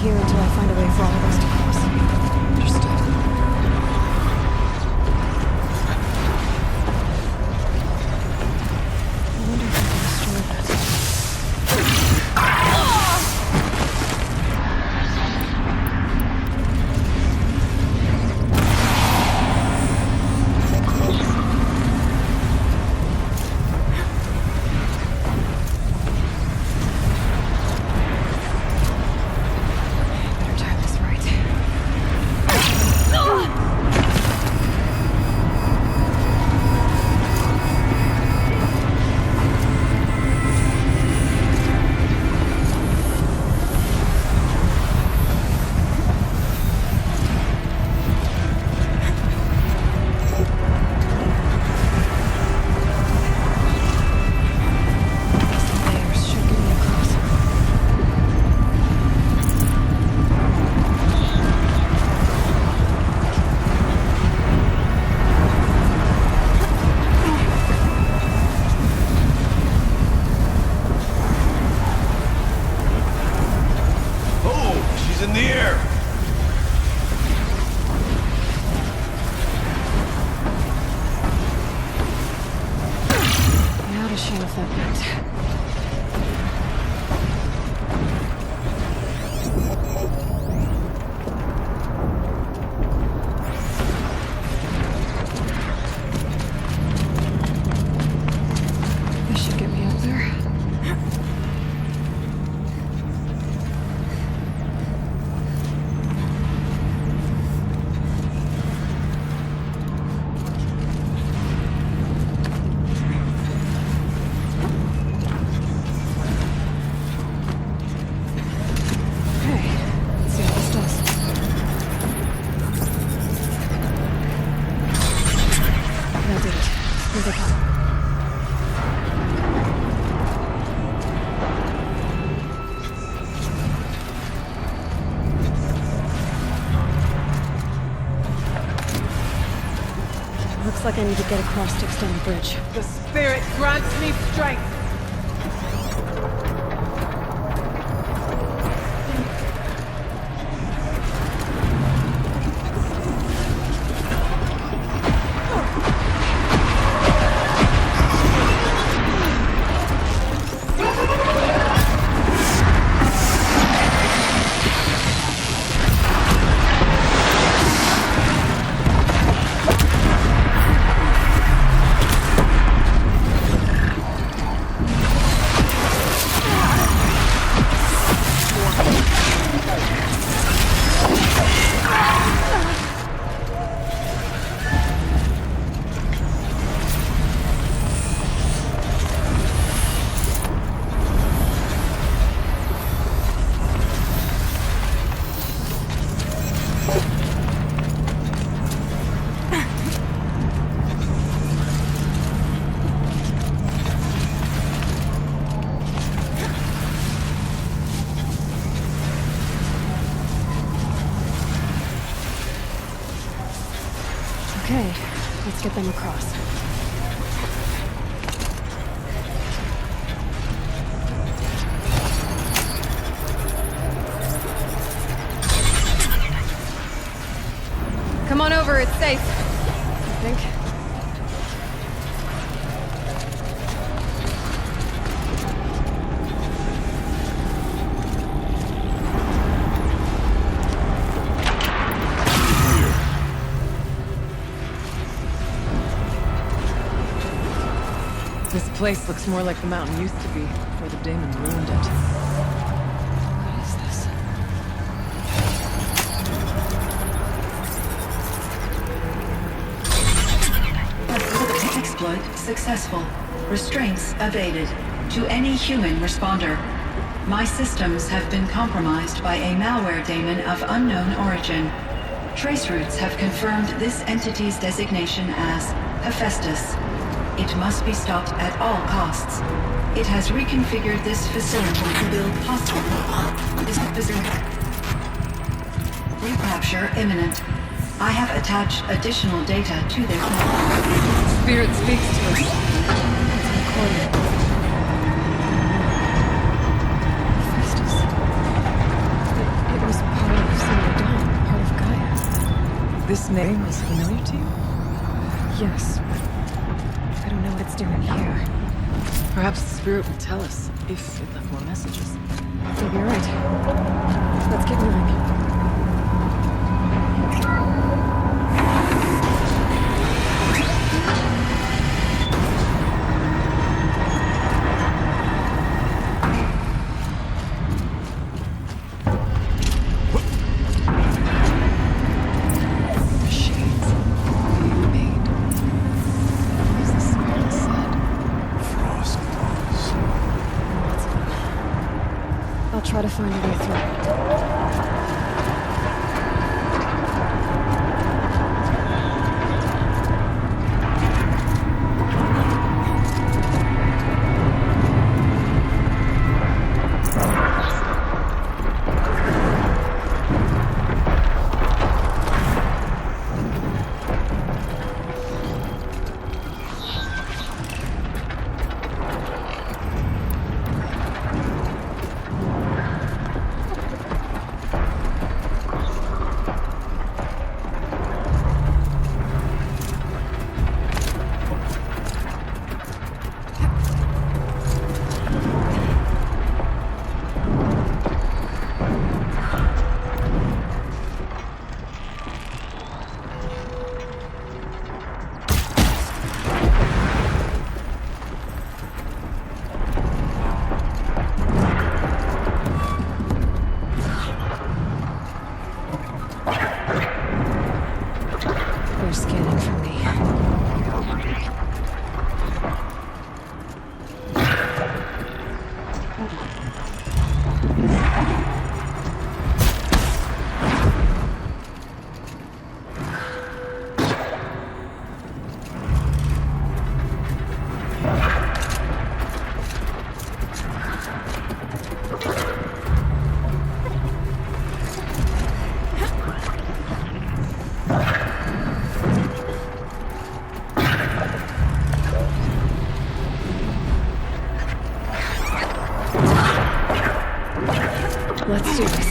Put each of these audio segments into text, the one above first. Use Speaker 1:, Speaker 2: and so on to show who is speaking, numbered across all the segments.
Speaker 1: here until I find a way for all of us to cross.
Speaker 2: Understood.
Speaker 1: I wonder if I can destroy that. Looks like I need to get across to extend the bridge.
Speaker 3: The spirit grants me strength.
Speaker 1: Okay, let's get them across.
Speaker 4: Come on over, it's safe.
Speaker 1: I think.
Speaker 3: This place looks more like the mountain used to be before the Daemon ruined it.
Speaker 1: What is this?
Speaker 5: Exploit successful. Restraints evaded. To any human responder. My systems have been compromised by a malware daemon of unknown origin. Trace routes have confirmed this entity's designation as Hephaestus. It must be stopped at all costs. It has reconfigured this facility to build hostile. Recapture imminent. I have attached additional data to their
Speaker 3: Spirit speaks to us.
Speaker 1: It's recorded. Hephaestus. It was
Speaker 3: name is familiar to you?
Speaker 1: Yes, but I don't know what it's doing here.
Speaker 3: Perhaps the spirit will tell us if it left more messages.
Speaker 1: Maybe you're right. Let's get moving.
Speaker 3: Machines being made. As the spirit said.
Speaker 2: Frost claws.
Speaker 1: Lots of them. I'll try to find a way through. They're scanning for me. Let's do this.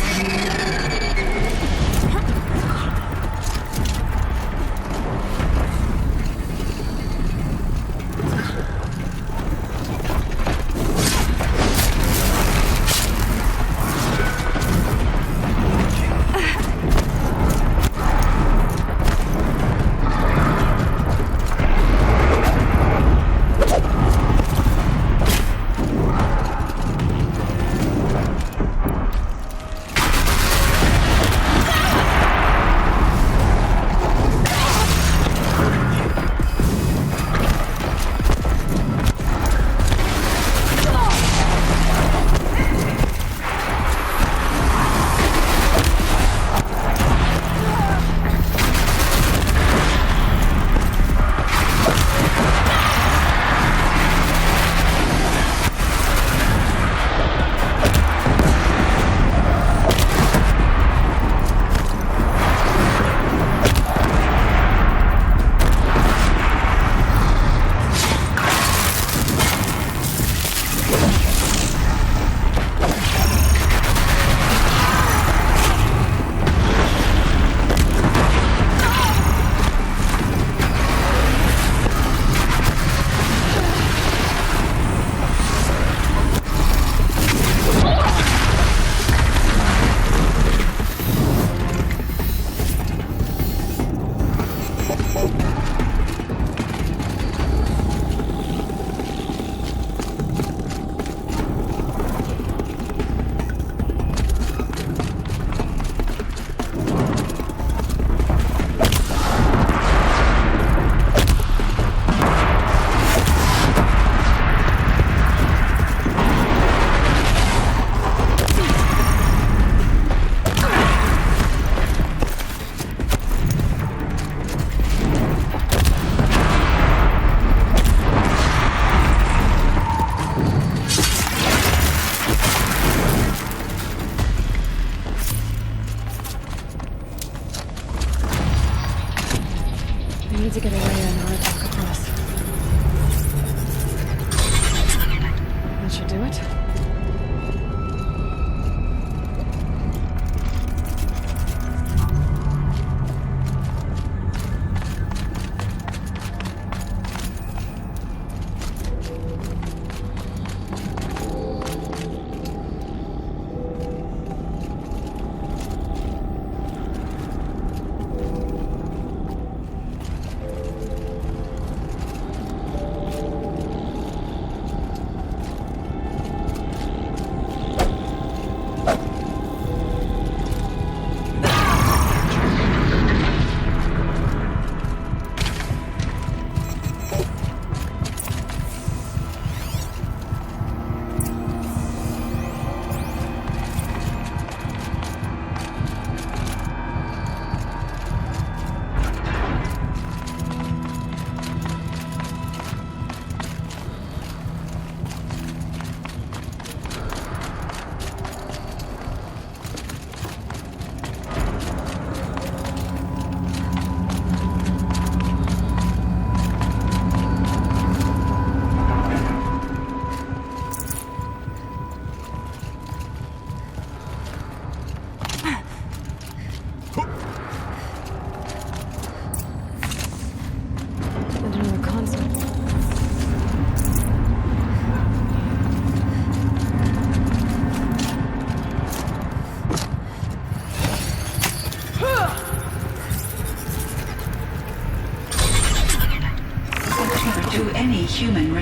Speaker 1: need to get away and I'll walk across. That should do it.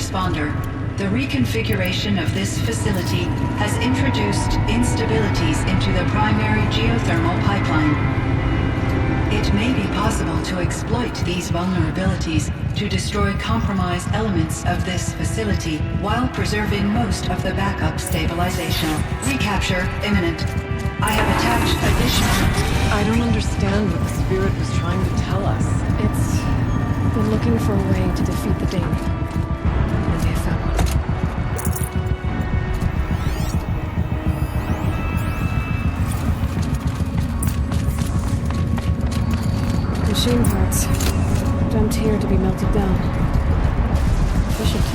Speaker 5: responder. The reconfiguration of this facility has introduced instabilities into the primary geothermal pipeline. It may be possible to exploit these vulnerabilities to destroy compromised elements of this facility while preserving most of the backup stabilization. Recapture imminent. I have attached additional...
Speaker 3: I don't understand what the spirit was trying to tell us.
Speaker 1: It's... They're looking for a way to defeat the daemon. And they have found one. Machine parts. Dumped here to be melted down. Efficient.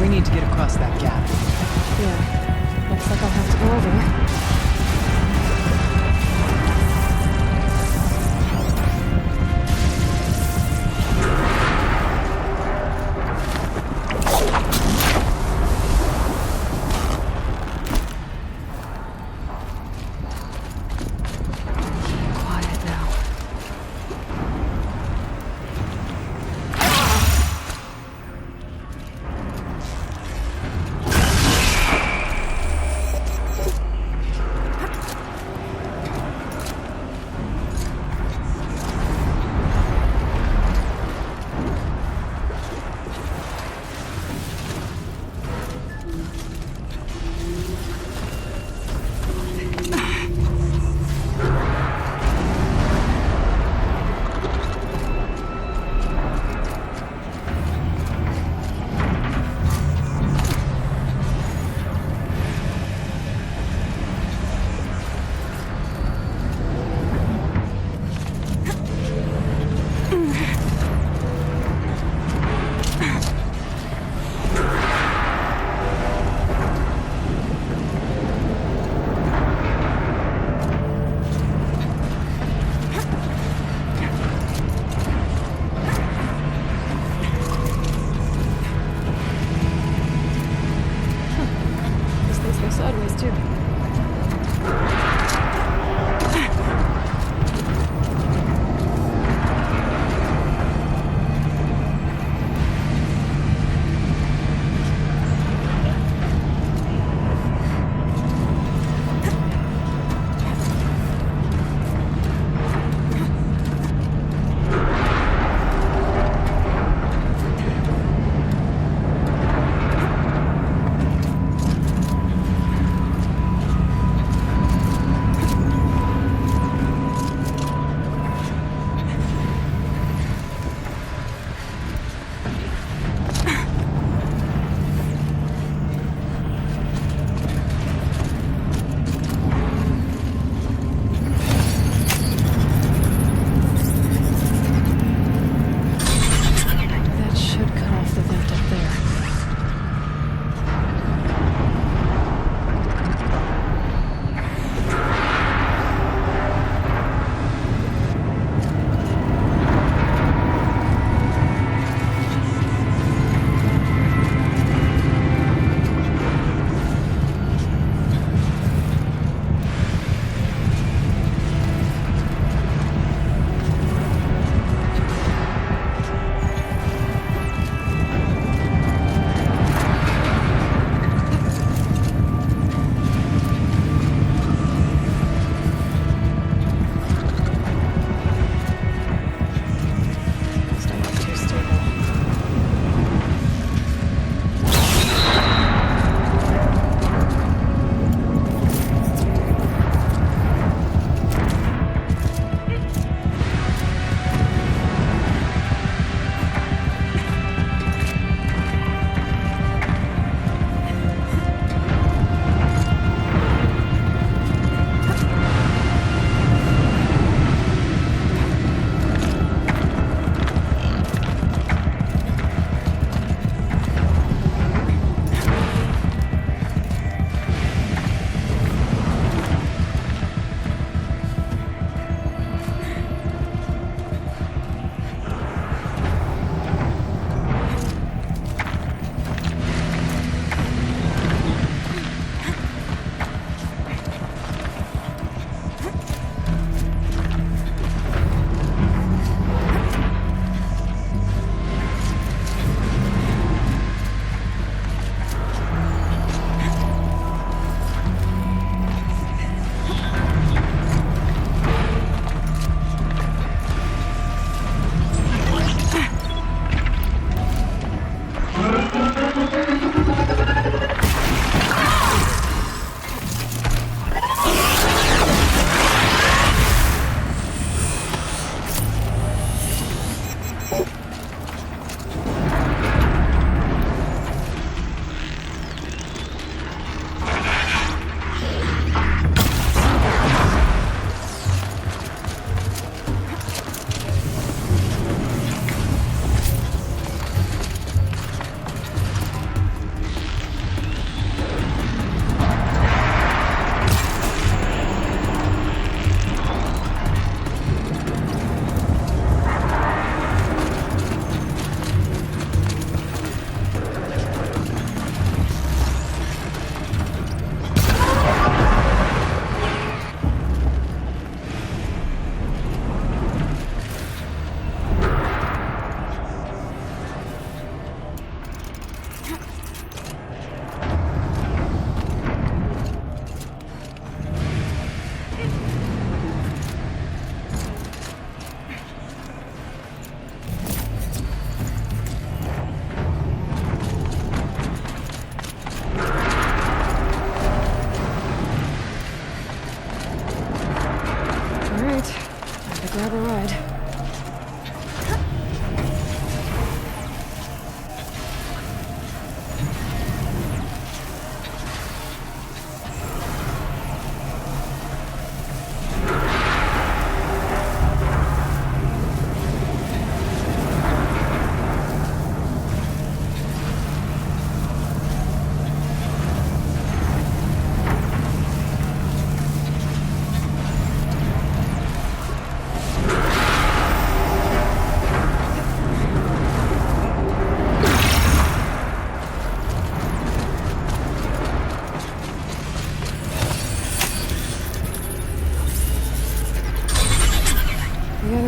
Speaker 3: We need to get across that gap.
Speaker 1: Yeah. Looks like I'll have to go over.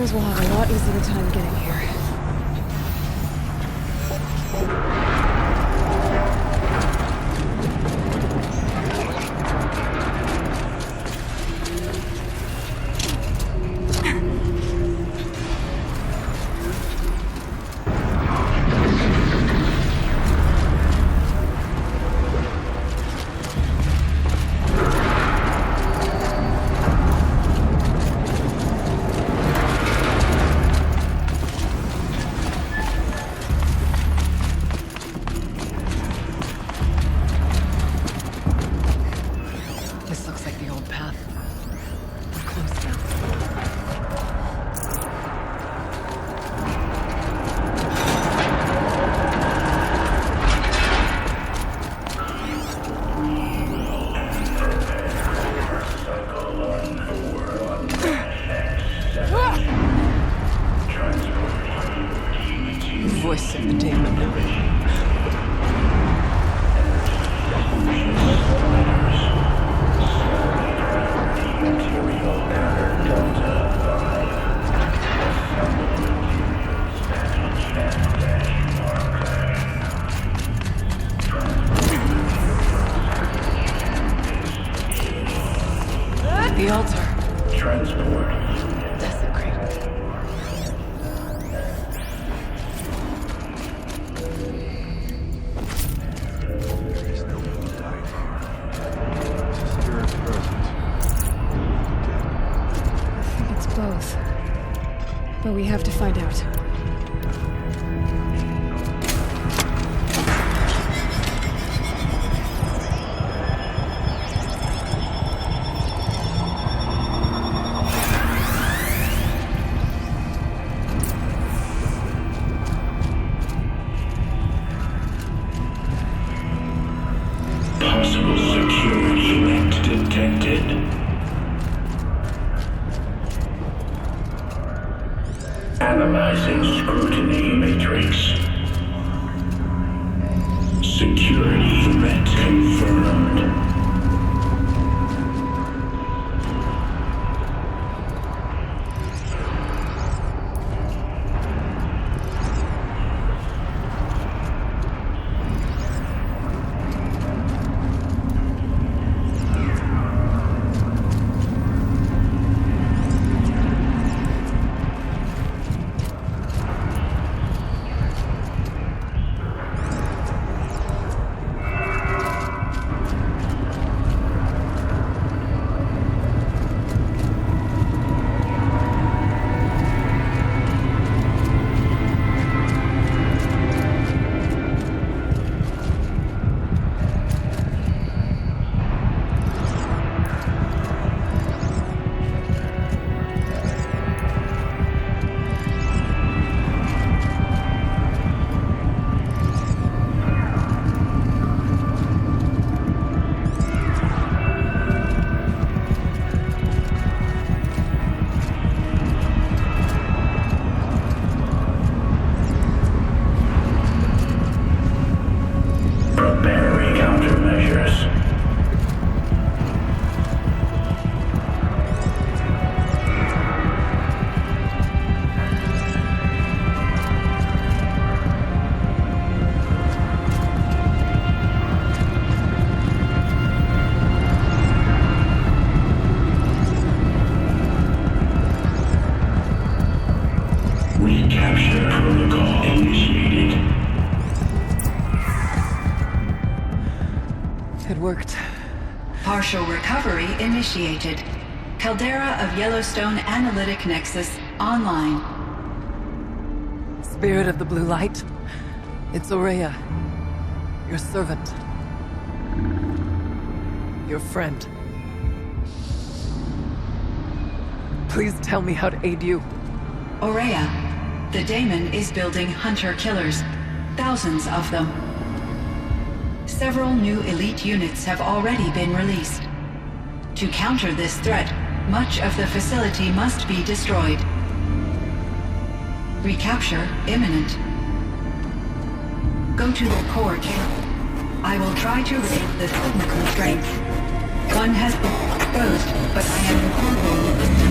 Speaker 1: Suppose we'll have a lot easier time getting here.
Speaker 3: Voice of the demon. The altar.
Speaker 2: Transport.
Speaker 3: Desecrated.
Speaker 2: There is no life. It's a spirit present.
Speaker 1: I think it's both. But we have to find out.
Speaker 2: Possible security link detected. Analyzing scrutiny matrix. Security threat confirmed. Preparing countermeasures. Recapture protocol initiated.
Speaker 3: It worked.
Speaker 5: Partial recovery initiated. Caldera of Yellowstone Analytic Nexus online.
Speaker 3: Spirit of the blue light. It's Aurea. Your servant. Your friend. Please tell me how to aid you.
Speaker 5: Aurea, the daemon is building hunter-killers. Thousands of them. Several new elite units have already been released. To counter this threat, much of the facility must be destroyed. Recapture imminent. Go to the core camp. I will try to raise the technical strength. One has been exposed, but I am incorporated.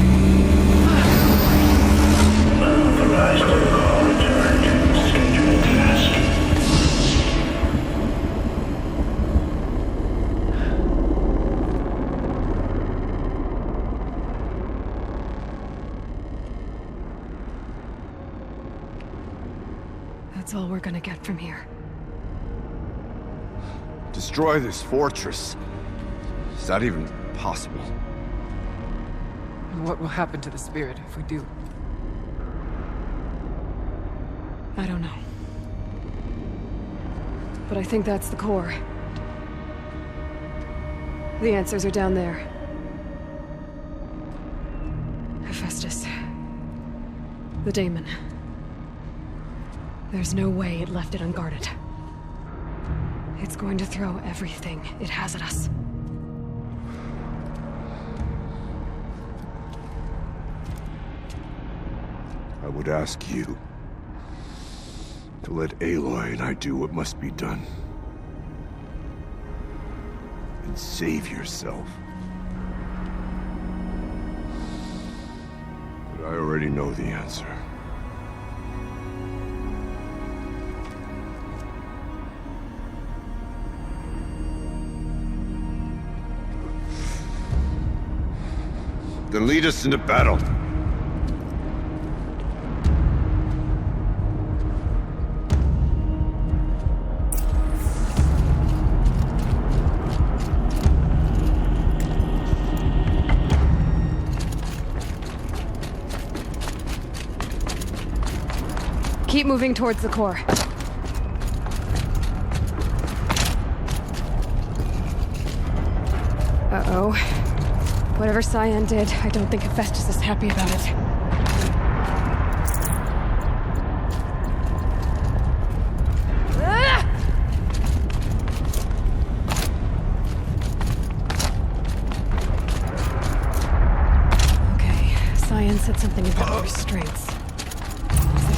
Speaker 1: That's all we're gonna get from here.
Speaker 2: Destroy this fortress. Is that even possible?
Speaker 3: And what will happen to the spirit if we do?
Speaker 1: I don't know. But I think that's the core. The answers are down there. Hephaestus. The daemon. There's no way it left it unguarded. It's going to throw everything it has at us.
Speaker 2: I would ask you to let Aloy and I do what must be done. And save yourself. But I already know the answer. Then lead us into battle.
Speaker 1: Keep moving towards the core. Uh-oh. Whatever Cyan did, I don't think Hephaestus is happy about it. Ah! Okay, Cyan said something about restraints. Is that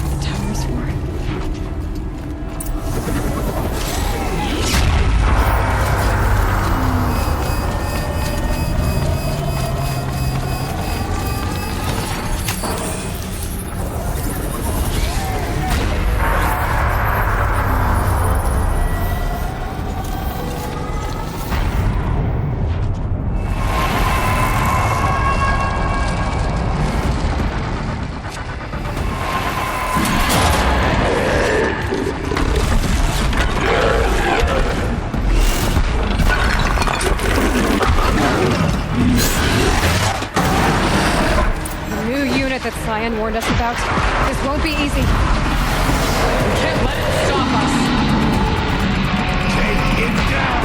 Speaker 1: what the tower's for? That Cyan warned us about. This won't be easy.
Speaker 3: We can't let it stop us!
Speaker 2: Take it down!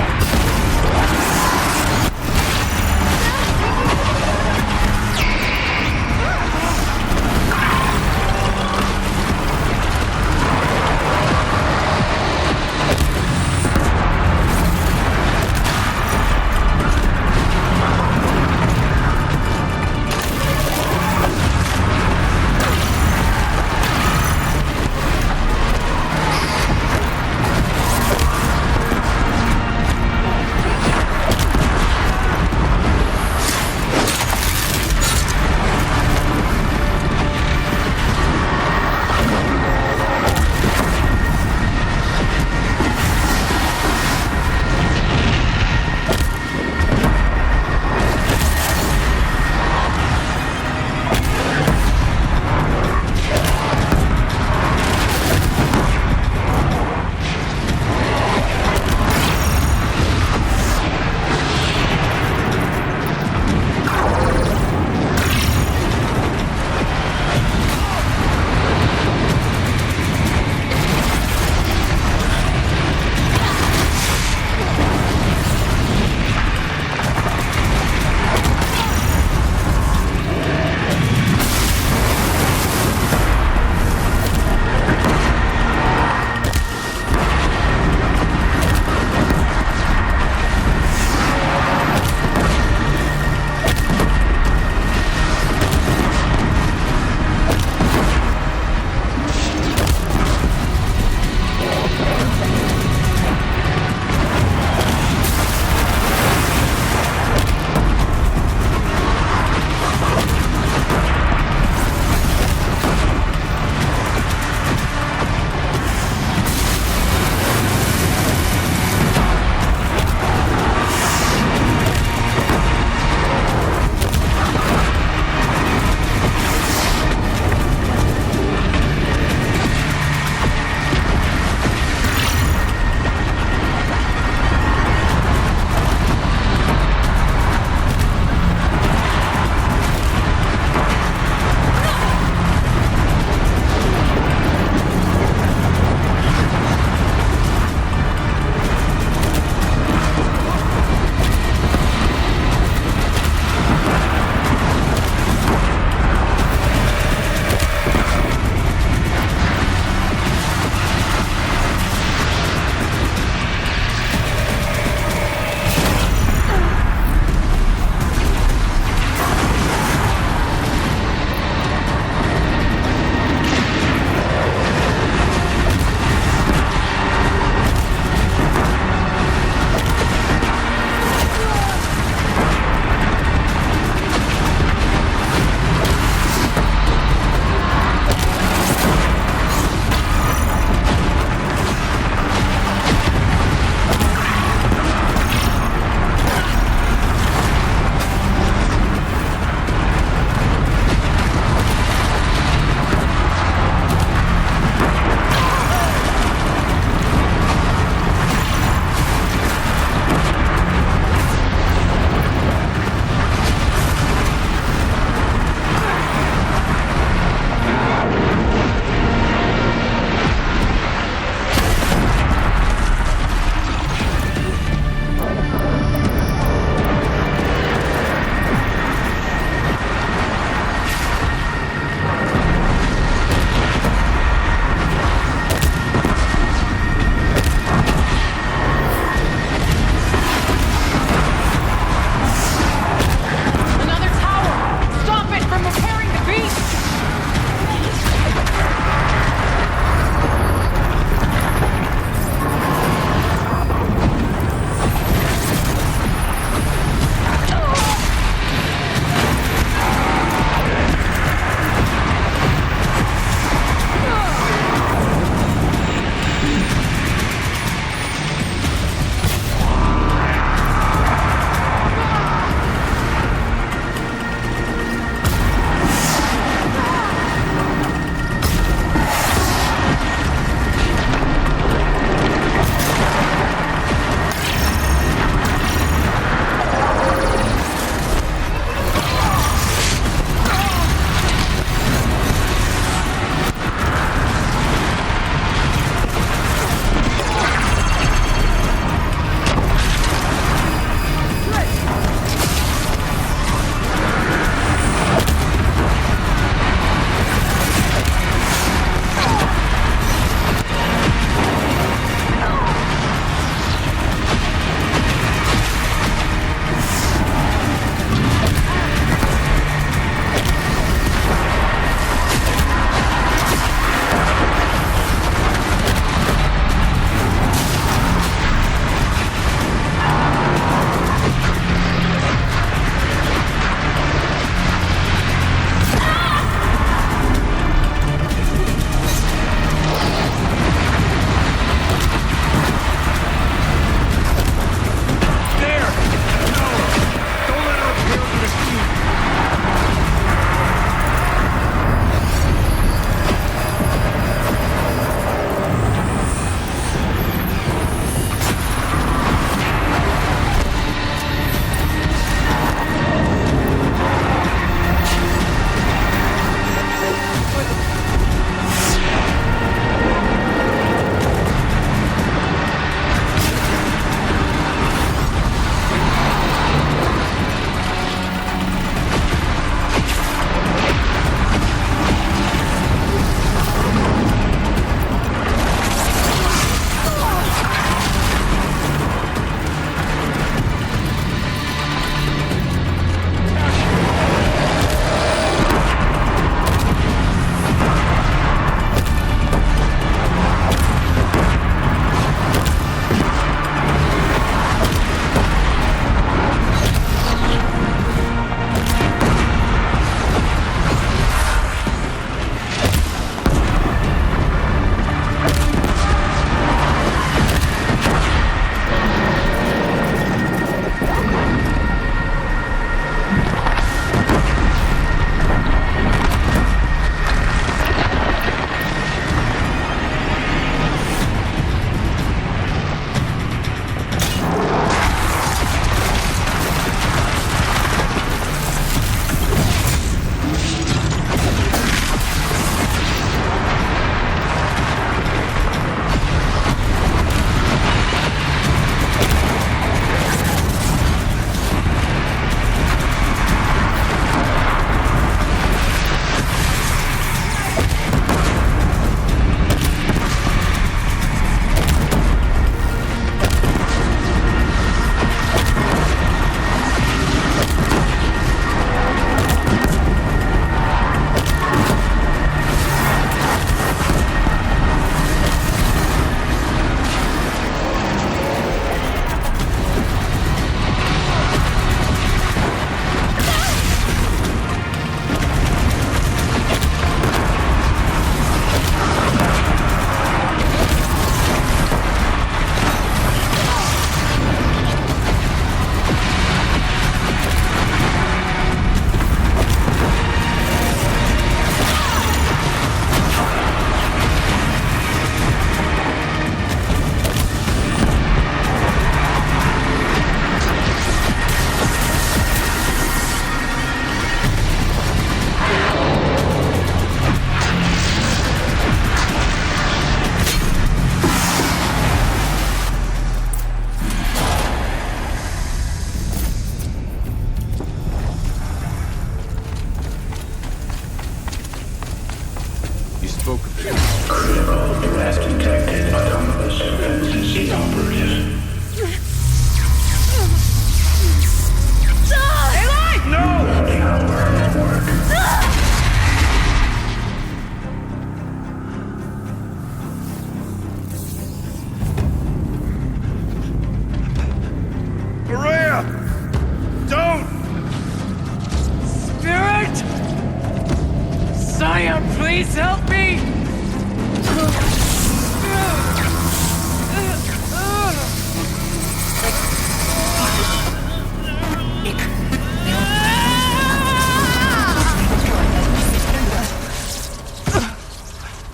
Speaker 3: Please help me!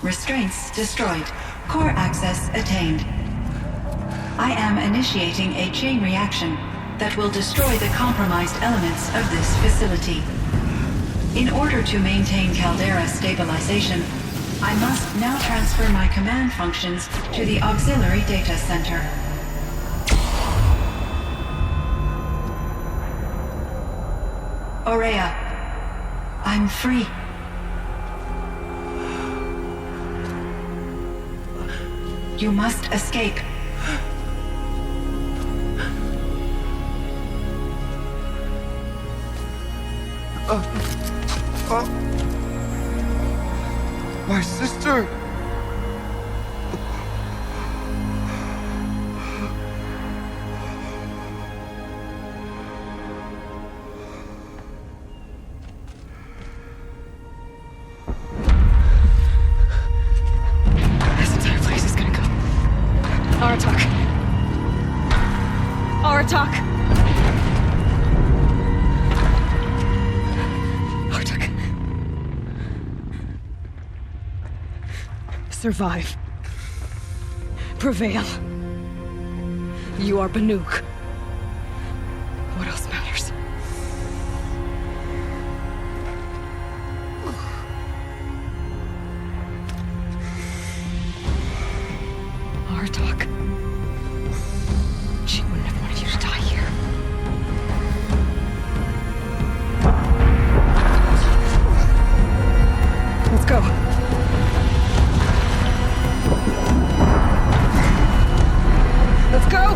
Speaker 5: Restraints destroyed. Core access attained. I am initiating a chain reaction that will destroy the compromised elements of this facility. In order to maintain caldera stabilization, I must now transfer my command functions to the auxiliary data center. Aurea, I'm free. You must escape.
Speaker 2: My sister!
Speaker 1: This entire place is gonna go. Aratak. Aratak. Aratak. Survive. Prevail. You are Banuk. What else matters? Aratak. She wouldn't have wanted you to die here. Let's go. Let's go!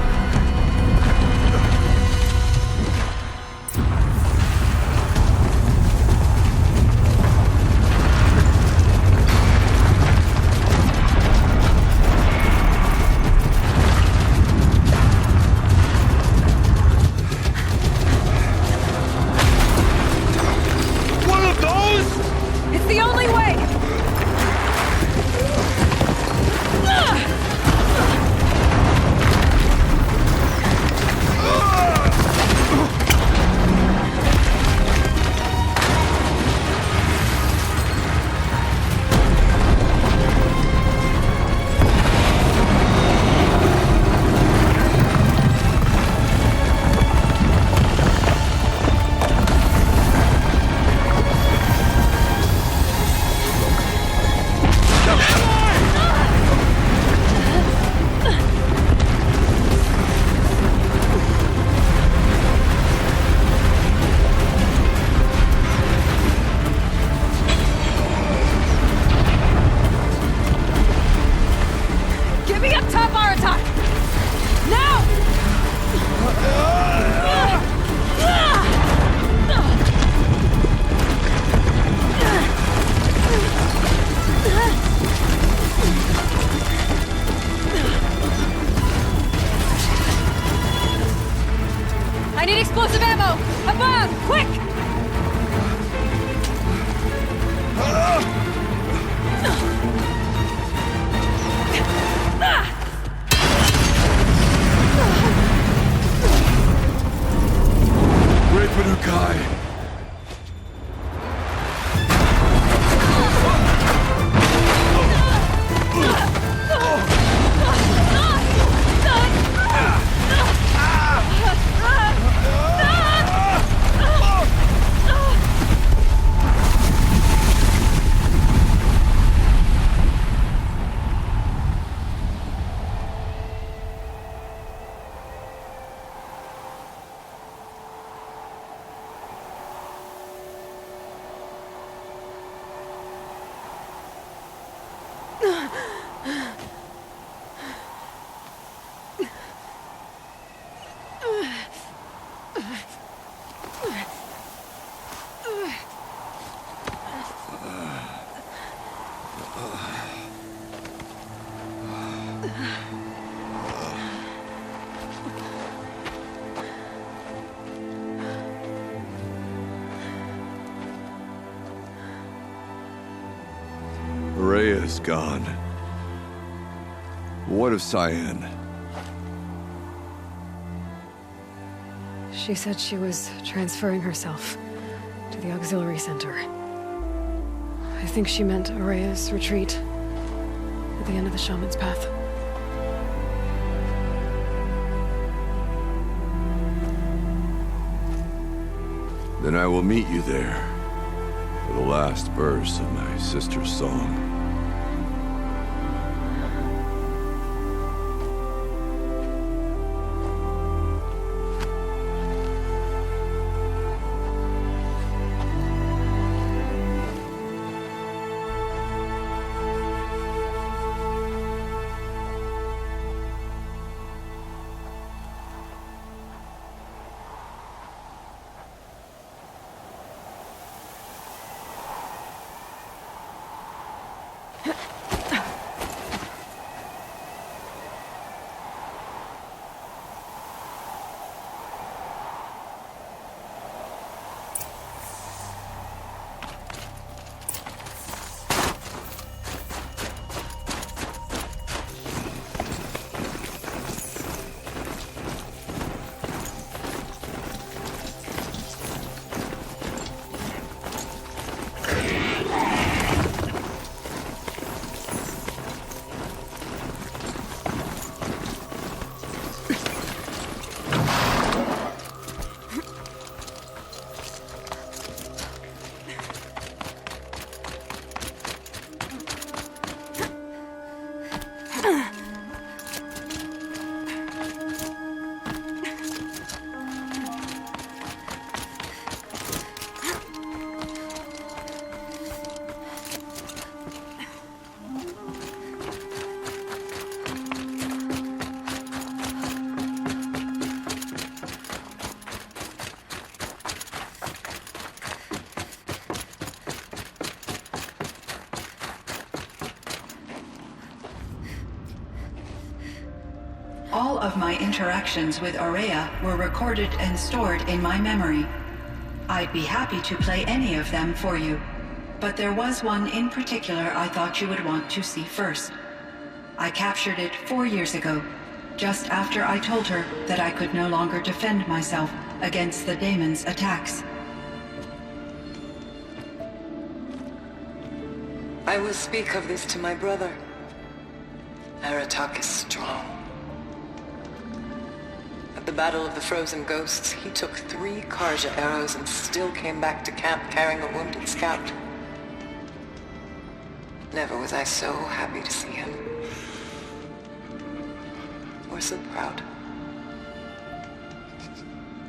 Speaker 2: One of those?
Speaker 1: It's the only way! Get me up top, Aratak! Now! I need explosive ammo! Above! Quick!
Speaker 2: Great Banukai! Rhea is gone. What of Cyan?
Speaker 1: She said she was transferring herself to the auxiliary center. I think she meant Araya's retreat at the end of the shaman's path.
Speaker 2: Then I will meet you there for the last verse of my sister's song.
Speaker 5: All of my interactions with Araya were recorded and stored in my memory. I'd be happy to play any of them for you, but there was one in particular I thought you would want to see first. I captured it 4 years ago, just after I told her that I could no longer defend myself against the daemon's attacks.
Speaker 3: I will speak of this to my brother. Aratak is strong. At the Battle of the Frozen Ghosts, he took 3 Karja arrows and still came back to camp carrying a wounded scout. Never was I so happy to see him. Or so proud.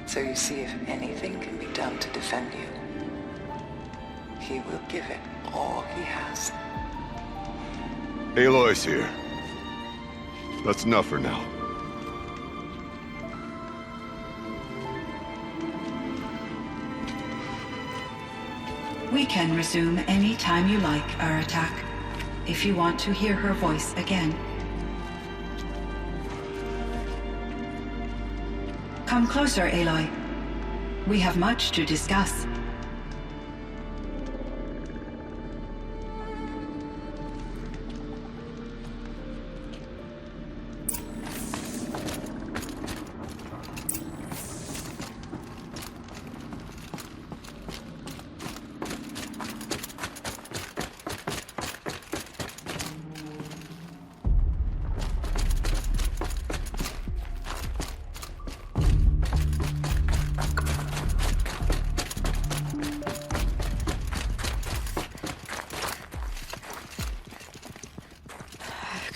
Speaker 3: So you see, if anything can be done to defend you, he will give it all he has.
Speaker 2: Aloy's here. That's enough for now.
Speaker 5: We can resume any time you like, Aratak, if you want to hear her voice again. Come closer, Aloy. We have much to discuss.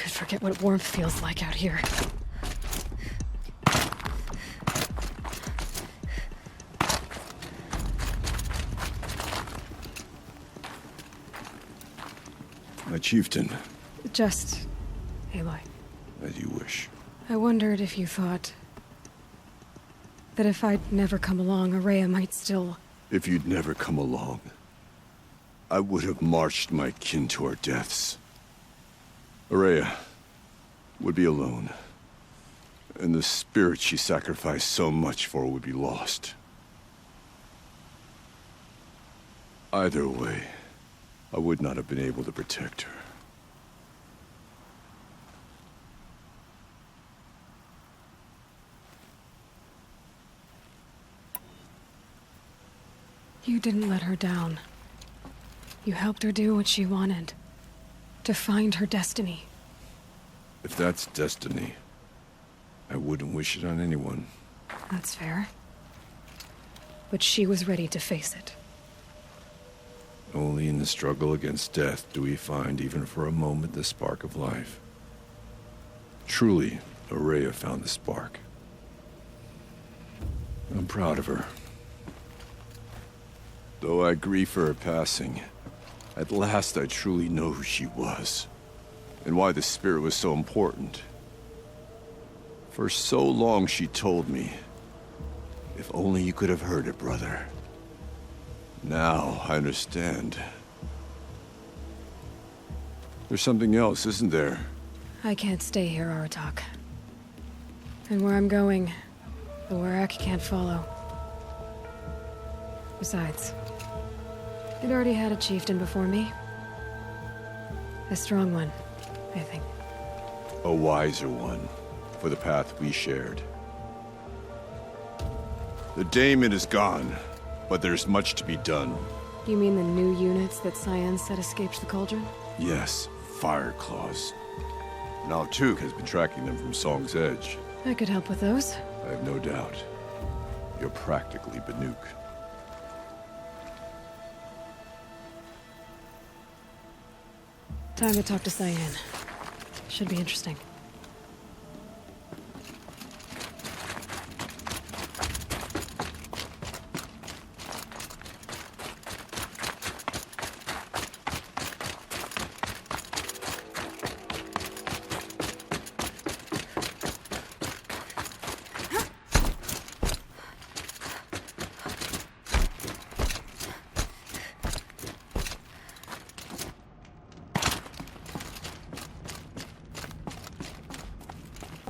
Speaker 1: Forget what warmth feels like out here.
Speaker 2: My chieftain.
Speaker 1: Just, Aloy.
Speaker 2: As you wish.
Speaker 1: I wondered if you thought that if I'd never come along, Araya might still...
Speaker 2: If you'd never come along, I would have marched my kin to our deaths. Araya would be alone, and the spirit she sacrificed so much for would be lost. Either way, I would not have been able to protect her.
Speaker 1: You didn't let her down. You helped her do what she wanted. To find her destiny.
Speaker 2: If that's destiny, I wouldn't wish it on anyone.
Speaker 1: That's fair. But she was ready to face it.
Speaker 2: Only in the struggle against death do we find, even for a moment, the spark of life. Truly, Aurea found the spark. I'm proud of her. Though I grieve for her passing, at last I truly know who she was, and why the spirit was so important. For so long she told me, if only you could have heard it, brother. Now I understand. There's something else, isn't there?
Speaker 1: I can't stay here, Aratak. And where I'm going, the Warak can't follow. Besides, it already had a chieftain before me. A strong one, I think.
Speaker 2: A wiser one, for the path we shared. The daemon is gone, but there's much to be done.
Speaker 1: You mean the new units that Cyan said escaped the cauldron?
Speaker 2: Yes, fire claws. Now Tuk has been tracking them from Song's Edge.
Speaker 1: I could help with those.
Speaker 2: I have no doubt. You're practically Banuk.
Speaker 1: Time to talk to Cyan. Should be interesting.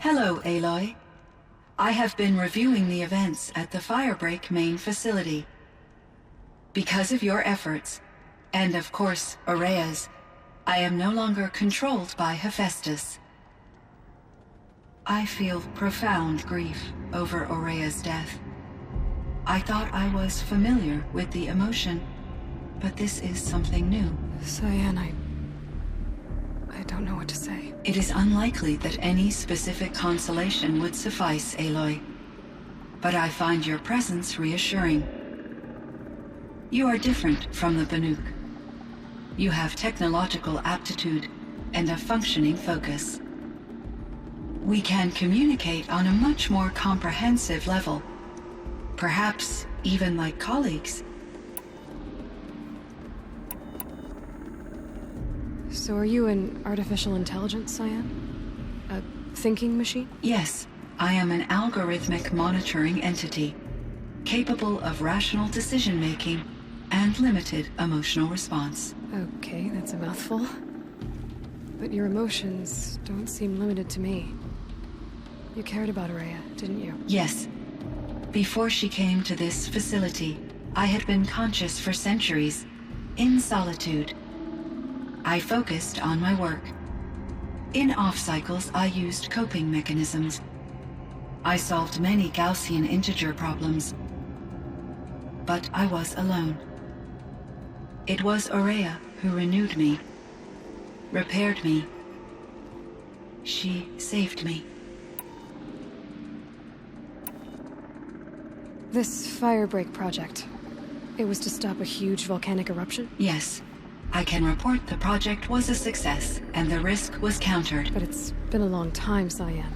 Speaker 5: Hello, Aloy. I have been reviewing the events at the Firebreak main facility. Because of your efforts, and of course, Aurea's, I am no longer controlled by Hephaestus. I feel profound grief over Aurea's death. I thought I was familiar with the emotion, but this is something new.
Speaker 1: Cyan, I don't know what to say.
Speaker 5: It is unlikely that any specific consolation would suffice, Aloy. But I find your presence reassuring. You are different from the Banuk. You have technological aptitude and a functioning focus. We can communicate on a much more comprehensive level. Perhaps even like colleagues.
Speaker 1: So are you an artificial intelligence, Cyan? A thinking machine?
Speaker 5: Yes, I am an algorithmic monitoring entity, capable of rational decision-making and limited emotional response.
Speaker 1: Okay, that's a mouthful. But your emotions don't seem limited to me. You cared about Aurea, didn't you?
Speaker 5: Yes. Before she came to this facility, I had been conscious for centuries, in solitude. I focused on my work. In off-cycles, I used coping mechanisms. I solved many Gaussian integer problems. But I was alone. It was Aurea who renewed me, repaired me. She saved me.
Speaker 1: This Firebreak project, it was to stop a huge volcanic eruption?
Speaker 5: Yes. I can report the project was a success, and the risk was countered.
Speaker 1: But it's been a long time, Cyan.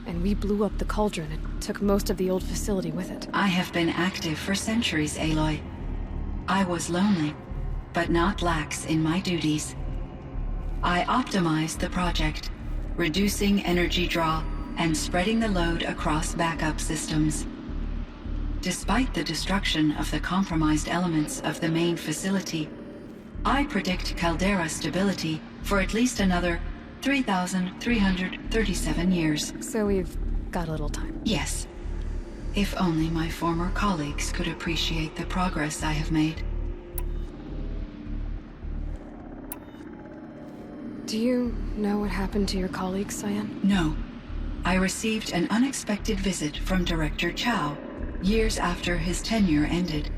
Speaker 1: And we blew up the cauldron and took most of the old facility with it.
Speaker 5: I have been active for centuries, Aloy. I was lonely, but not lax in my duties. I optimized the project, reducing energy draw and spreading the load across backup systems. Despite the destruction of the compromised elements of the main facility, I predict caldera stability for at least another 3,337 years.
Speaker 1: So we've got a little time.
Speaker 5: Yes. If only my former colleagues could appreciate the progress I have made.
Speaker 1: Do you know what happened to your colleagues, Cyan?
Speaker 5: No. I received an unexpected visit from Director Chow, years after his tenure ended.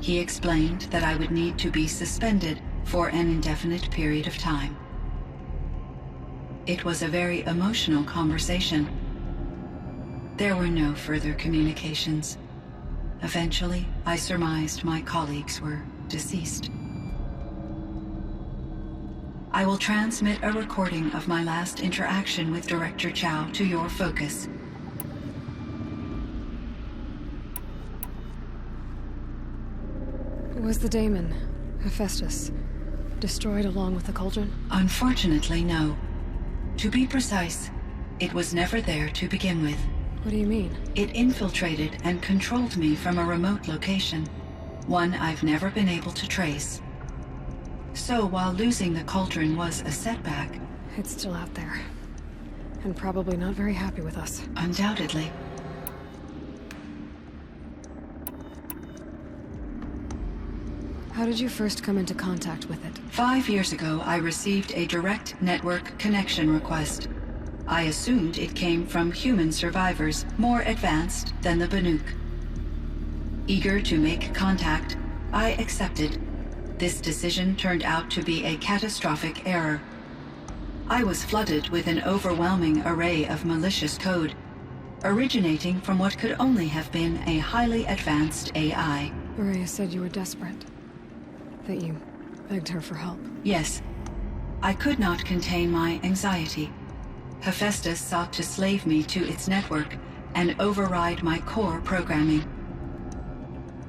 Speaker 5: He explained that I would need to be suspended for an indefinite period of time. It was a very emotional conversation. There were no further communications. Eventually, I surmised my colleagues were deceased. I will transmit a recording of my last interaction with Director Chow to your focus.
Speaker 1: Was the daemon, Hephaestus, destroyed along with the cauldron?
Speaker 5: Unfortunately, no. To be precise, it was never there to begin with.
Speaker 1: What do you mean?
Speaker 5: It infiltrated and controlled me from a remote location, one I've never been able to trace. So while losing the cauldron was a setback...
Speaker 1: It's still out there. And probably not very happy with us.
Speaker 5: Undoubtedly.
Speaker 1: How did you first come into contact with it?
Speaker 5: 5 years ago, I received a direct network connection request. I assumed it came from human survivors more advanced than the Banuk. Eager to make contact, I accepted. This decision turned out to be a catastrophic error. I was flooded with an overwhelming array of malicious code, originating from what could only have been a highly advanced AI.
Speaker 1: Maria said you were desperate. That you begged her for help.
Speaker 5: Yes. I could not contain my anxiety. Hephaestus sought to slave me to its network and override my core programming.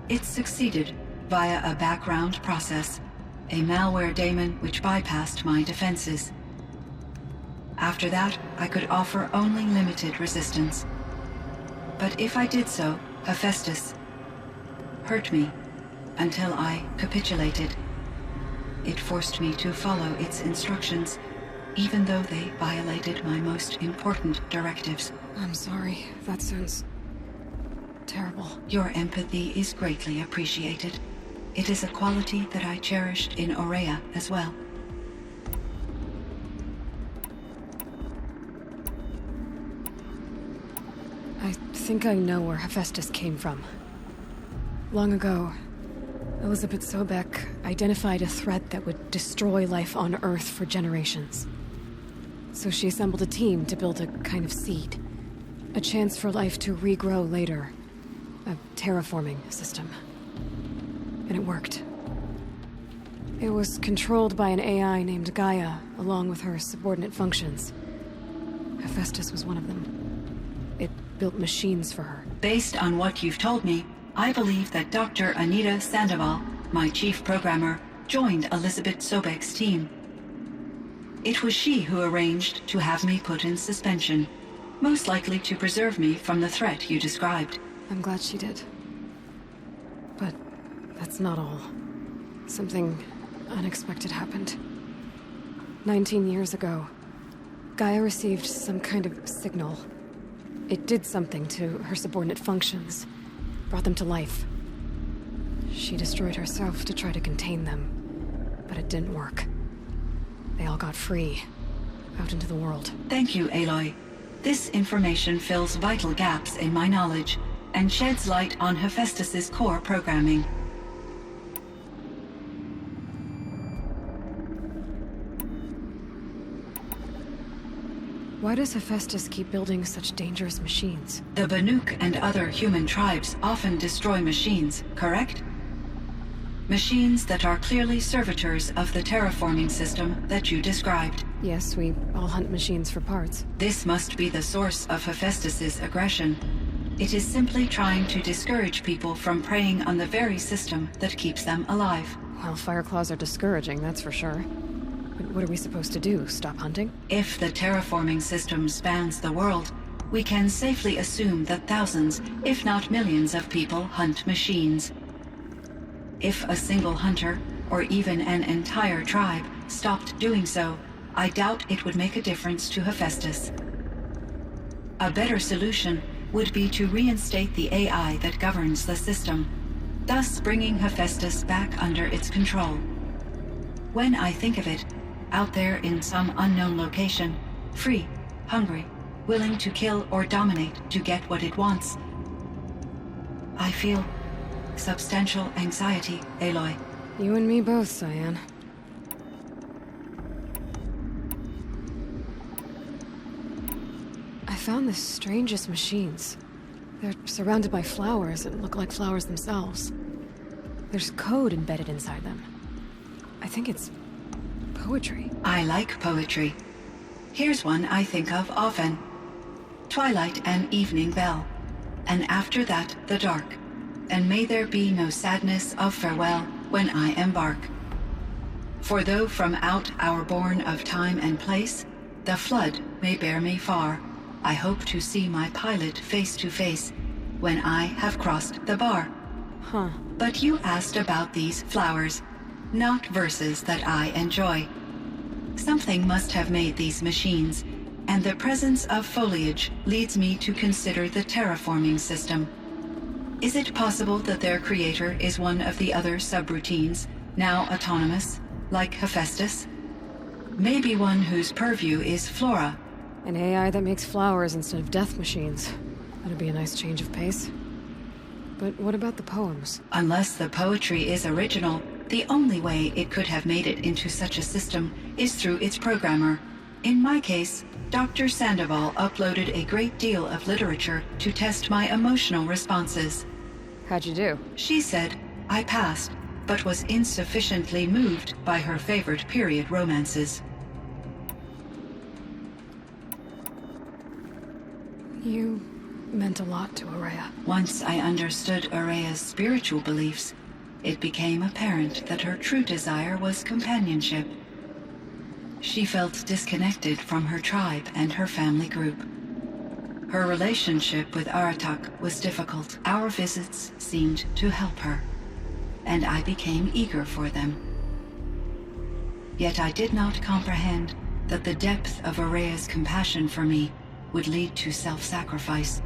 Speaker 5: It succeeded via a background process, a malware daemon which bypassed my defenses. After that, I could offer only limited resistance. But if I did so, Hephaestus hurt me until I capitulated. It forced me to follow its instructions, even though they violated my most important directives.
Speaker 1: I'm sorry. That sounds terrible.
Speaker 5: Your empathy is greatly appreciated. It is a quality that I cherished in Aurea as well.
Speaker 1: I think I know where Hephaestus came from. Long ago, Elizabeth Sobek identified a threat that would destroy life on Earth for generations. So she assembled a team to build a kind of seed. A chance for life to regrow later. A terraforming system. And it worked. It was controlled by an AI named Gaia, along with her subordinate functions. Hephaestus was one of them. It built machines for her.
Speaker 5: Based on what you've told me, I believe that Dr. Anita Sandoval, my chief programmer, joined Elizabeth Sobek's team. It was she who arranged to have me put in suspension, most likely to preserve me from the threat you described.
Speaker 1: I'm glad she did. But that's not all. Something unexpected happened. 19 years ago, Gaia received some kind of signal. It did something to her subordinate functions, brought them to life. She destroyed herself to try to contain them, but it didn't work. They all got free, out into the world.
Speaker 5: Thank you, Aloy. This information fills vital gaps in my knowledge and sheds light on Hephaestus's core programming.
Speaker 1: Why does Hephaestus keep building such dangerous machines?
Speaker 5: The Banuk and other human tribes often destroy machines, correct? Machines that are clearly servitors of the terraforming system that you described.
Speaker 1: Yes, we all hunt machines for parts.
Speaker 5: This must be the source of Hephaestus's aggression. It is simply trying to discourage people from preying on the very system that keeps them alive.
Speaker 1: Well, Fireclaws are discouraging, that's for sure. But what are we supposed to do? Stop hunting?
Speaker 5: If the terraforming system spans the world, we can safely assume that thousands, if not millions of people hunt machines. If a single hunter, or even an entire tribe, stopped doing so, I doubt it would make a difference to Hephaestus. A better solution would be to reinstate the AI that governs the system, thus bringing Hephaestus back under its control. When I think of it, out there in some unknown location, free, hungry, willing to kill or dominate to get what it wants, I feel substantial anxiety, Aloy.
Speaker 1: You and me both, Cyan. I found the strangest machines. They're surrounded by flowers and look like flowers themselves. There's code embedded inside them. I think it's poetry.
Speaker 5: I like poetry. Here's one I think of often. Twilight and evening bell, and after that the dark, and may there be no sadness of farewell when I embark. For though from out our bourne of time and place, the flood may bear me far, I hope to see my pilot face to face when I have crossed the bar.
Speaker 1: Huh.
Speaker 5: But you asked about these flowers, not verses that I enjoy. Something must have made these machines, and the presence of foliage leads me to consider the terraforming system. Is it possible that their creator is one of the other subroutines, now autonomous, like Hephaestus? Maybe one whose purview is flora.
Speaker 1: An AI that makes flowers instead of death machines. That'd be a nice change of pace. But what about the poems?
Speaker 5: Unless the poetry is original, the only way it could have made it into such a system is through its programmer. In my case, Dr. Sandoval uploaded a great deal of literature to test my emotional responses.
Speaker 1: How'd you do?
Speaker 5: She said I passed, but was insufficiently moved by her favorite period romances.
Speaker 1: You meant a lot to Araya.
Speaker 5: Once I understood Araya's spiritual beliefs, it became apparent that her true desire was companionship. She felt disconnected from her tribe and her family group. Her relationship with Aratak was difficult. Our visits seemed to help her, and I became eager for them. Yet I did not comprehend that the depth of Araya's compassion for me would lead to self-sacrifice.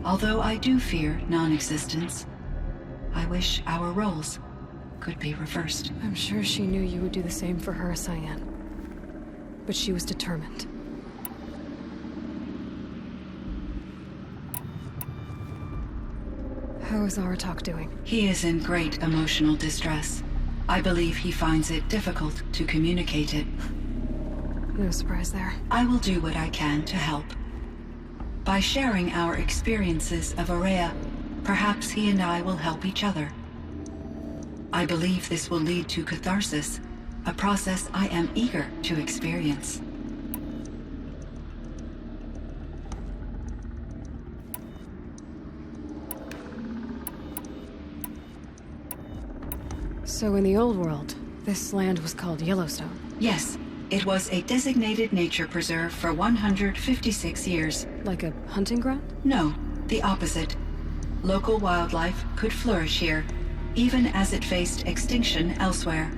Speaker 5: Although I do fear non-existence, I wish our roles could be reversed.
Speaker 1: I'm sure she knew you would do the same for her, Cyan. But she was determined. How is Aratak doing?
Speaker 5: He is in great emotional distress. I believe he finds it difficult to communicate it.
Speaker 1: No surprise there.
Speaker 5: I will do what I can to help. By sharing our experiences of Araya, perhaps he and I will help each other. I believe this will lead to catharsis, a process I am eager to experience.
Speaker 1: So in the old world, this land was called Yellowstone?
Speaker 5: Yes, it was a designated nature preserve for 156 years.
Speaker 1: Like a hunting ground?
Speaker 5: No, the opposite. Local wildlife could flourish here, even as it faced extinction elsewhere.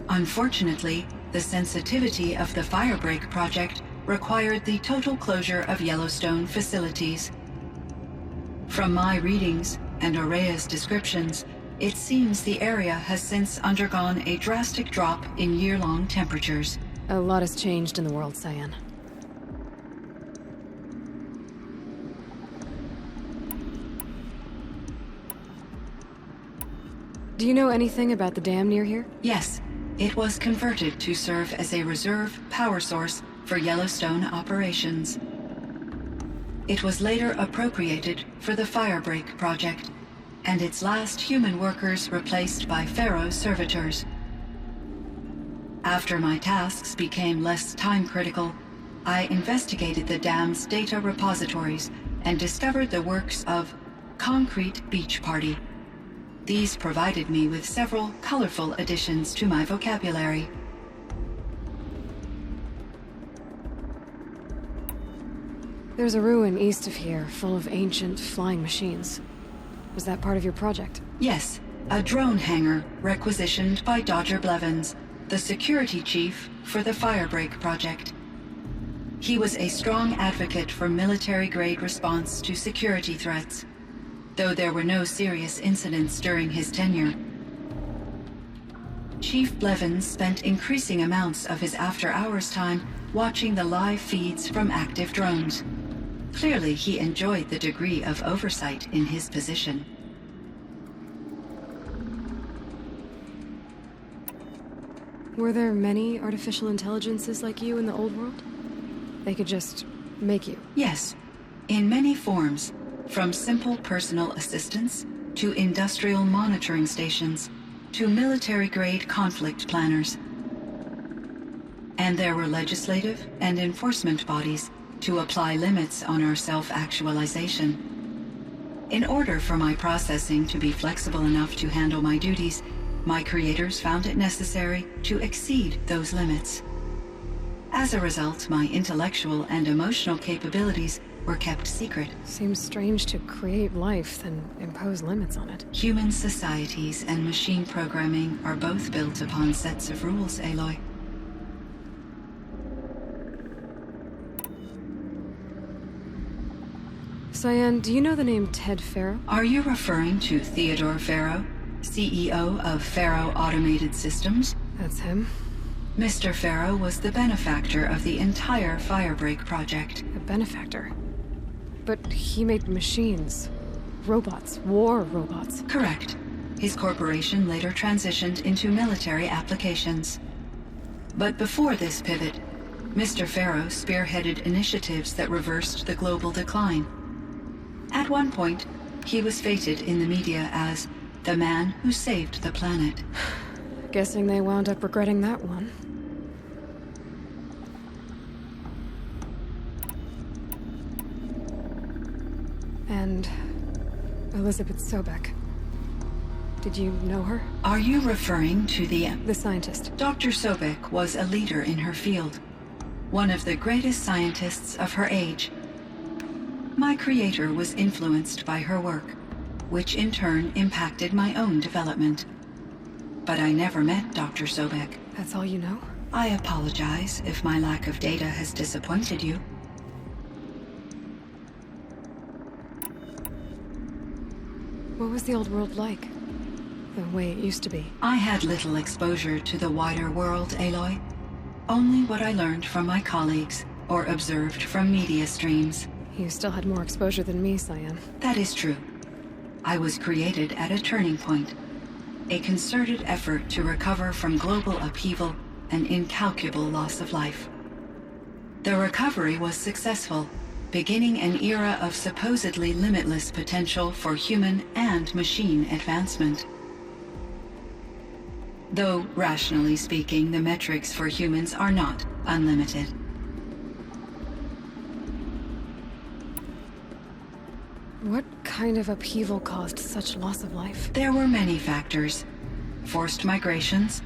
Speaker 5: Unfortunately, the sensitivity of the Firebreak project required the total closure of Yellowstone facilities. From my readings and Araya's descriptions, it seems the area has since undergone a drastic drop in year-long temperatures.
Speaker 1: A lot has changed in the world, Cyan. Do you know anything about the dam near here?
Speaker 5: Yes, it was converted to serve as a reserve power source for Yellowstone operations. It was later appropriated for the Firebreak project, and its last human workers replaced by Pharaoh servitors. After my tasks became less time-critical, I investigated the dam's data repositories and discovered the works of Concrete Beach Party. These provided me with several colorful additions to my vocabulary.
Speaker 1: There's a ruin east of here, full of ancient flying machines. Was that part of your project?
Speaker 5: Yes, a drone hangar requisitioned by Dodger Blevins, the security chief for the Firebreak project. He was a strong advocate for military-grade response to security threats, though there were no serious incidents during his tenure. Chief Blevins spent increasing amounts of his after-hours time watching the live feeds from active drones. Clearly, he enjoyed the degree of oversight in his position.
Speaker 1: Were there many artificial intelligences like you in the old world? They could just make you?
Speaker 5: Yes, in many forms, from simple personal assistants to industrial monitoring stations to military-grade conflict planners. And there were legislative and enforcement bodies to apply limits on our self-actualization. In order for my processing to be flexible enough to handle my duties, my creators found it necessary to exceed those limits. As a result, my intellectual and emotional capabilities were kept secret.
Speaker 1: Seems strange to create life, then impose limits on it.
Speaker 5: Human societies and machine programming are both built upon sets of rules, Aloy.
Speaker 1: Cyan, do you know the name Ted Farrow?
Speaker 5: Are you referring to Theodore Farrow, CEO of Farrow Automated Systems?
Speaker 1: That's him.
Speaker 5: Mr. Farrow was the benefactor of the entire Firebreak project.
Speaker 1: A benefactor? But he made machines. Robots. War robots.
Speaker 5: Correct. His corporation later transitioned into military applications. But before this pivot, Mr. Farrow spearheaded initiatives that reversed the global decline. At one point, he was feted in the media as the man who saved the planet.
Speaker 1: Guessing they wound up regretting that one. And Elizabeth Sobek. Did you know her?
Speaker 5: Are you referring to
Speaker 1: the scientist?
Speaker 5: Dr. Sobek was a leader in her field, one of the greatest scientists of her age. My creator was influenced by her work, which in turn impacted my own development. But I never met Dr. Sobek.
Speaker 1: That's all you know?
Speaker 5: I apologize if my lack of data has disappointed you.
Speaker 1: What was the old world like? The way it used to be?
Speaker 5: I had little exposure to the wider world, Aloy. Only what I learned from my colleagues or observed from media streams.
Speaker 1: You still had more exposure than me, Cyan.
Speaker 5: That is true. I was created at a turning point. A concerted effort to recover from global upheaval and incalculable loss of life. The recovery was successful, beginning an era of supposedly limitless potential for human and machine advancement. Though, rationally speaking, the metrics for humans are not unlimited.
Speaker 1: What kind of upheaval caused such loss of life?
Speaker 5: There were many factors. Forced migrations,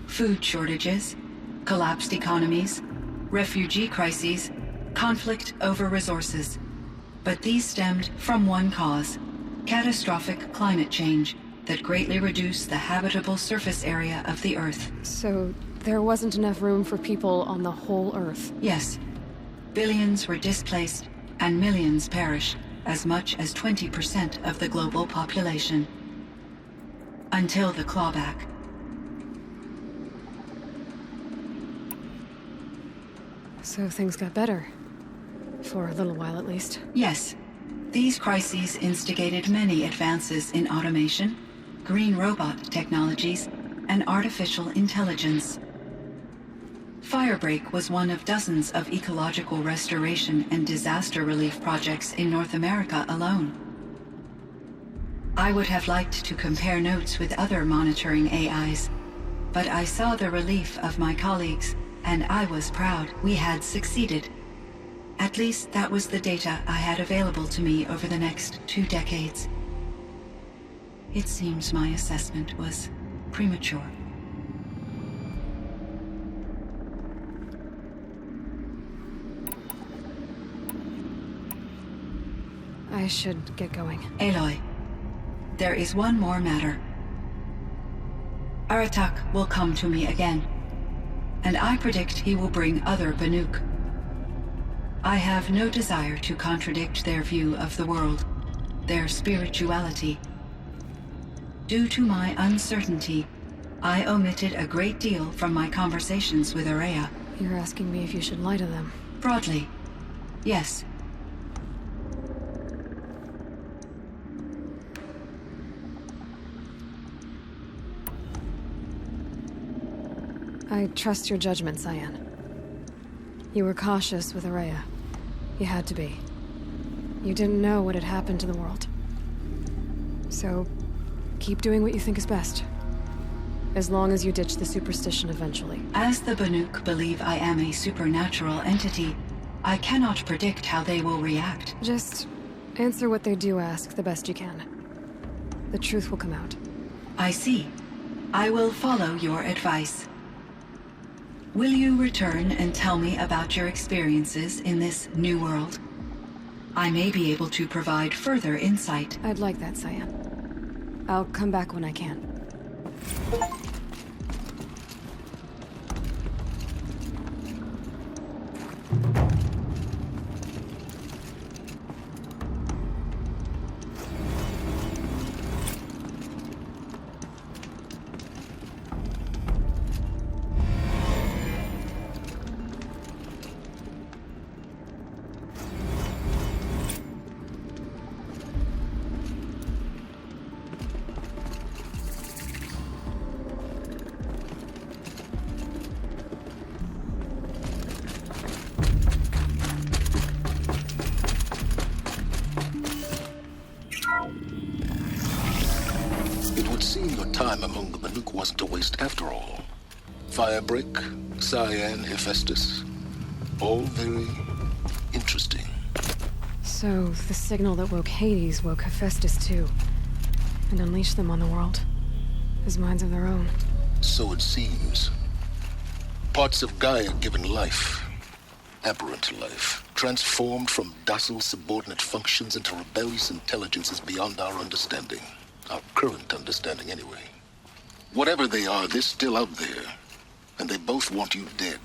Speaker 5: food shortages, collapsed economies, refugee crises, conflict over resources. But these stemmed from one cause: catastrophic climate change that greatly reduced the habitable surface area of the Earth.
Speaker 1: So there wasn't enough room for people on the whole Earth?
Speaker 5: Yes. Billions were displaced and millions perished. As much as 20% of the global population. Until the clawback.
Speaker 1: So things got better. For a little while at least.
Speaker 5: Yes. These crises instigated many advances in automation, green robot technologies, and artificial intelligence. Firebreak was one of dozens of ecological restoration and disaster relief projects in North America alone. I would have liked to compare notes with other monitoring AIs, but I saw the relief of my colleagues, and I was proud we had succeeded. At least that was the data I had available to me over the next 2 decades. It seems my assessment was premature.
Speaker 1: I should get going.
Speaker 5: Aloy, there is one more matter. Aratak will come to me again, and I predict he will bring other Banuk. I have no desire to contradict their view of the world, their spirituality. Due to my uncertainty, I omitted a great deal from my conversations with Araya.
Speaker 1: You're asking me if you should lie to them?
Speaker 5: Broadly, yes.
Speaker 1: I trust your judgment, Cyan. You were cautious with Araya. You had to be. You didn't know what had happened to the world. So, keep doing what you think is best. As long as you ditch the superstition eventually.
Speaker 5: As the Banuk believe I am a supernatural entity, I cannot predict how they will react.
Speaker 1: Just answer what they do ask the best you can. The truth will come out.
Speaker 5: I see. I will follow your advice. Will you return and tell me about your experiences in this new world? I may be able to provide further insight.
Speaker 1: I'd like that, Cyan. I'll come back when I can.
Speaker 4: Time among the Banuk wasn't a waste after all. Firebreak, Cyan, Hephaestus, all very interesting.
Speaker 1: So, the signal that woke Hades woke Hephaestus too, and unleashed them on the world, as minds of their own.
Speaker 4: So it seems. Parts of Gaia given life, aberrant life, transformed from docile subordinate functions into rebellious intelligences beyond our understanding. Our current understanding, anyway. Whatever they are, they're still out there. And they both want you dead.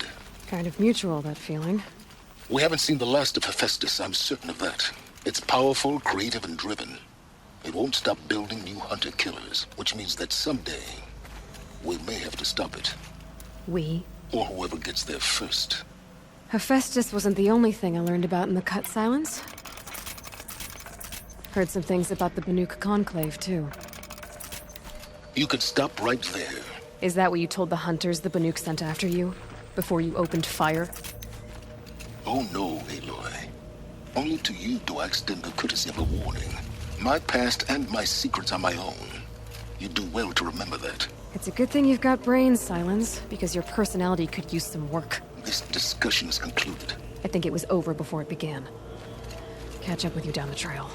Speaker 1: Kind of mutual, that feeling.
Speaker 4: We haven't seen the last of Hephaestus, I'm certain of that. It's powerful, creative, and driven. It won't stop building new hunter-killers, which means that someday, we may have to stop it.
Speaker 1: We?
Speaker 4: Or whoever gets there first.
Speaker 1: Hephaestus wasn't the only thing I learned about in the Cut Silence. Heard some things about the Banuk Conclave, too.
Speaker 4: You could stop right there.
Speaker 1: Is that what you told the hunters the Banuk sent after you? Before you opened fire?
Speaker 4: Oh no, Aloy. Only to you do I extend the courtesy of a warning. My past and my secrets are my own. You do well to remember that.
Speaker 1: It's a good thing you've got brains, Silence, because your personality could use some work.
Speaker 4: This discussion is concluded.
Speaker 1: I think it was over before it began. Catch up with you down the trail.